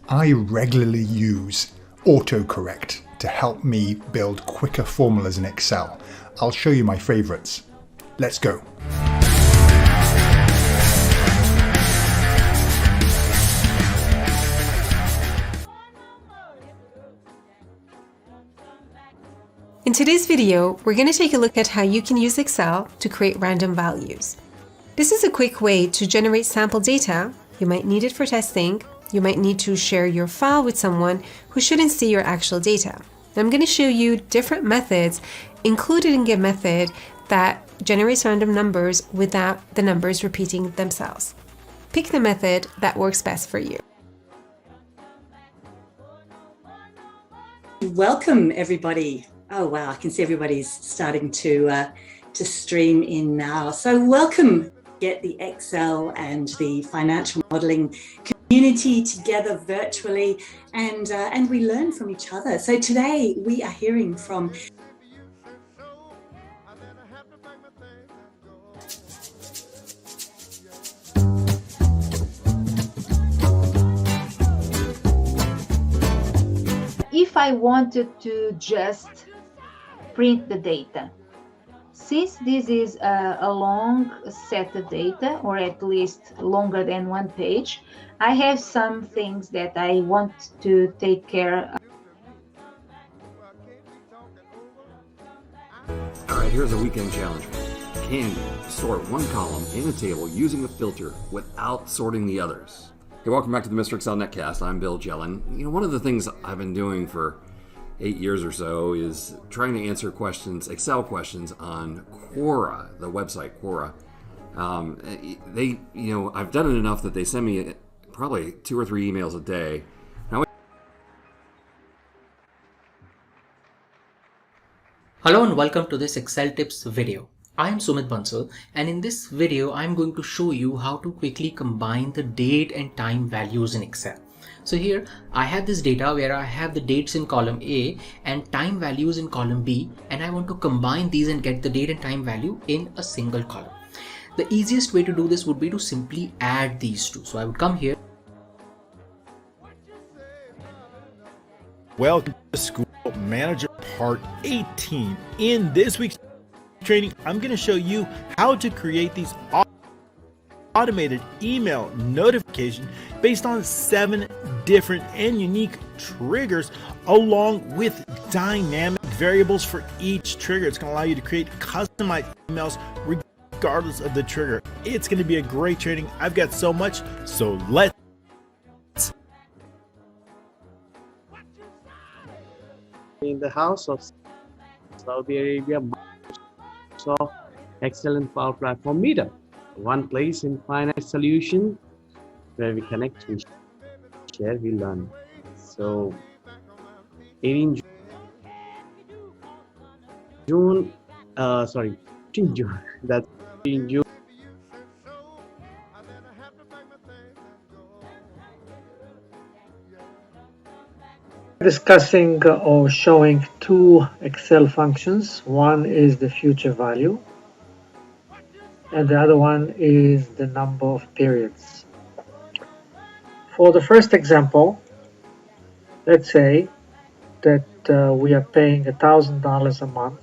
I regularly use autocorrect to help me build quicker formulas in Excel. I'll show you my favorites. Let's go. In today's video, we're going to take a look at how you can use Excel to create random values. This is a quick way to generate sample data. You might need it for testing. You might need to share your file with someone who shouldn't see your actual data. I'm going to show you different methods, including a method that generates random numbers without the numbers repeating themselves. Pick the method that works best for you. Welcome, everybody. Oh wow, I can see everybody's starting to stream in now. So welcome. Get the Excel and the financial modeling community together virtually, and we learn from each other. So today we are hearing from if I wanted to just print the data. Since this is a long set of data, or at least longer than one page, I have some things that I want to take care of. All right, here's a weekend challenge. Can you sort one column in a table using a filter without sorting the others? Hey, welcome back to the Mr. Excel Netcast. I'm Bill Jelen. You know, one of the things I've been doing for 8 years or so is trying to answer questions, Excel questions on Quora, the website Quora. I've done it enough that they send me probably 2 or 3 emails a day. Now, hello and welcome to this Excel tips video. I am Sumit Bansal, and in this video I am going to show you how to quickly combine the date and time values in Excel. So here I have this data where I have the dates in column A and time values in column B, and I want to combine these and get the date and time value in a single column. The easiest way to do this would be to simply add these two. So I would come here. Welcome to School Manager Part 18. In this week's training, I'm going to show you how to create these automated email notification based on 7 different and unique triggers, along with dynamic variables for each trigger. It's going to allow you to create customized emails regardless of the trigger. It's going to be a great training. I've got so much, so let's in the house of Saudi Arabia, Microsoft Excel and Power Platform Meetup. One place in finance solution where we connect, we share, we learn. So 18 June, 15 June, that's 15 June. Discussing or showing 2 Excel functions. One is the future value, and the other one is the number of periods. For the first example, let's say that we are paying $1,000 a month